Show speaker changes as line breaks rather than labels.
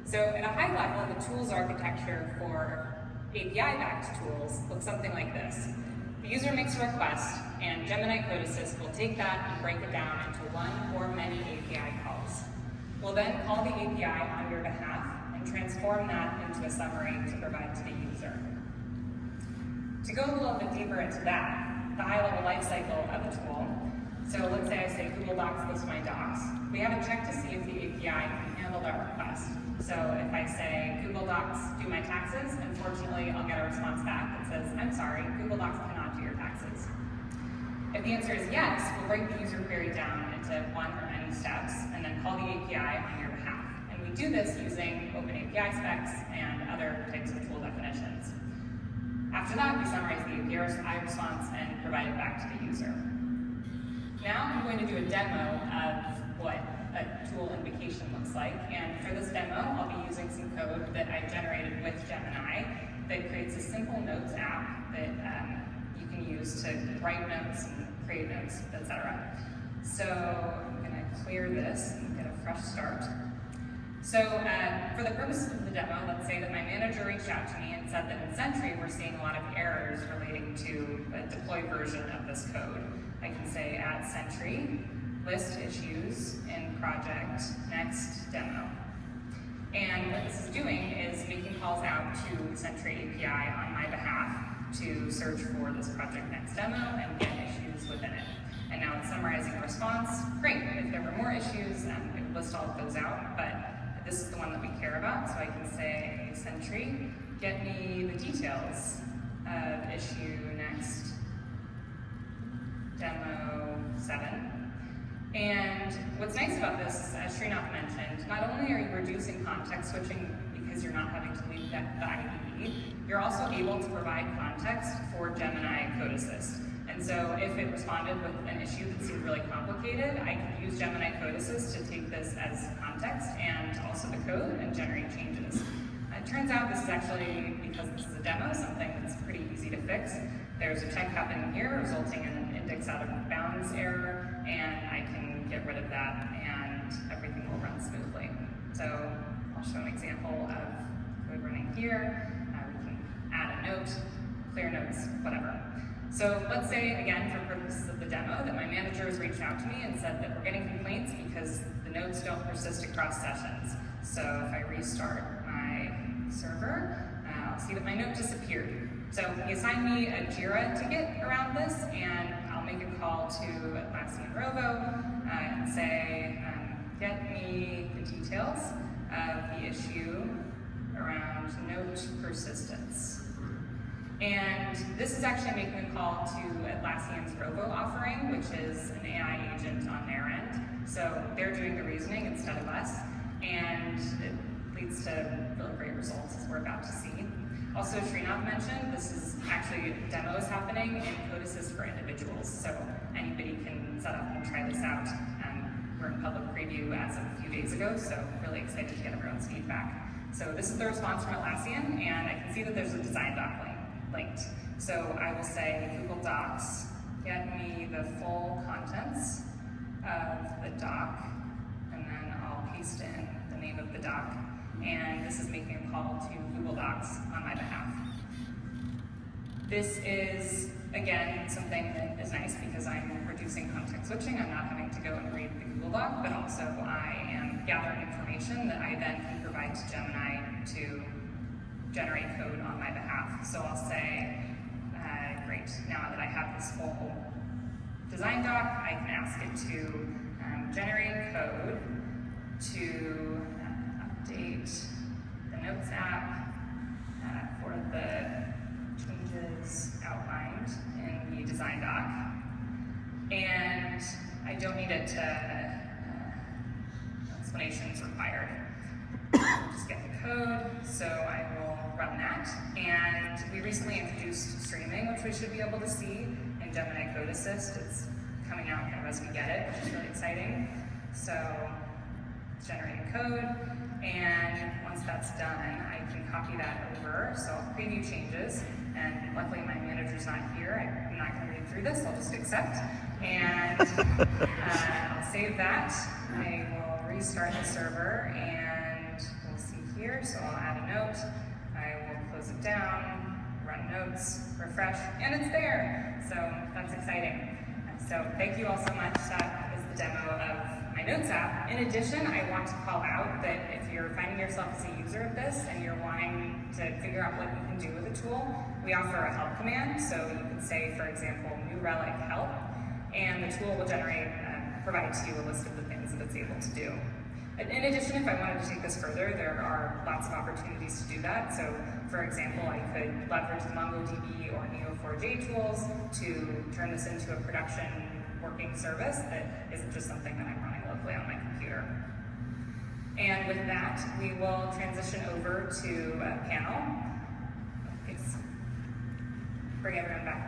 So at a high level, the tools architecture for API-backed tools looks something like this. The user makes a request, and Gemini Code Assist will take that and break it down into one or many API calls. We'll then call the API on your behalf and transform that into a summary to provide to the user. To go a little bit deeper into that, the high-level lifecycle of the tool, so let's say I say Google Docs list my docs. We haven't checked to see if the API can handle that request. So if I say Google Docs do my taxes, unfortunately I'll get a response back that says, I'm sorry, Google Docs cannot do your taxes. If the answer is yes, we'll break the user query down into one or many steps and then call the API on your behalf. And we do this using open API specs and other types of tool definitions. After that, we summarize the API response and provide it back to the user. Now I'm going to do a demo of what a tool invocation looks like, and for this demo, I'll be using some code that I generated with Gemini that creates a simple notes app that you can use to write notes and create notes, etc. So I'm going to clear this and get a fresh start. So for the purposes of the demo, let's say that my manager reached out to me and said that in Sentry we're seeing a lot of errors relating to a deployed version of this code. I can say at Sentry, list issues in project next demo. And what this is doing is making calls out to Sentry API on my behalf to search for this project next demo and get issues within it. And now it's summarizing a response. Great, if there were more issues, it would list all of those out, but this is the one that we care about, so I can say, Sentry, get me the details of issue next demo 7. And what's nice about this, as Srinath mentioned, not only are you reducing context switching because you're not having to leave the IDE, you're also able to provide context for Gemini Code Assist. And so if it responded with an issue that seemed really complicated, I could use Gemini Code Assist to take this as context and also the code and generate changes. It turns out this is actually, because this is a demo, something that's pretty easy to fix. There's a check happening here resulting in an index out of bounds error, and I can get rid of that and everything will run smoothly. So I'll show an example of code running here. We can add a note, clear notes, whatever. So let's say, again, for purposes of the demo, that my manager has reached out to me and said that we're getting complaints because the notes don't persist across sessions. So if I restart my server, I'll see that my note disappeared. So he assigned me a Jira ticket around this, and I'll make a call to Atlassian Rovo and say, get me the details of the issue around note persistence. And this is actually making a call to Atlassian's Rovo offering, which is an AI agent on their end. So they're doing the reasoning instead of us, and it leads to really great results, as we're about to see. Also, Srinath mentioned, this is actually demos happening in Code Assist for individuals, so anybody can set up and try this out. We're in public preview as of a few days ago, so really excited to get everyone's feedback. So this is the response from Atlassian, and I can see that there's a design doc linked. So I will say, Google Docs, get me the full contents of the doc, and then I'll paste in the name of the doc. And this is making a call to Google Docs on my behalf. This is, again, something that is nice because I'm reducing context switching. I'm not having to go and read the Google Doc, but also I am gathering information that I then can provide to Gemini to generate code on my behalf. So I'll say, great, now that I have this whole design doc, I can ask it to generate code to update the Notes app for the changes outlined in the design doc. And I don't need it to, explanations required. Just get the code, so I will run that. And we recently introduced streaming, which we should be able to see in Gemini Code Assist. It's coming out kind of as we get it, which is really exciting. So it's generating code, and once that's done, I can copy that over. So I'll preview changes, and luckily my manager's not here. I'm not going to read through this, I'll just accept. And I'll save that. I will restart the server, and we'll see here. computer, so I'll add a note. I will close it down, run notes, refresh, and it's there. So that's exciting. So thank you all so much. That is the demo of my Notes app. In addition, I want to call out that if you're finding yourself as a user of this and you're wanting to figure out what you can do with the tool, we offer a help command. So you can say, for example, new relic help, and the tool will provide to you a list of the things that it's able to do. In addition, if I wanted to take this further, there are lots of opportunities to do that. So, for example, I could leverage the MongoDB or Neo4j tools to turn this into a production working service that isn't just something that I'm running locally on my computer. And with that, we will transition over to a panel. Please bring everyone back.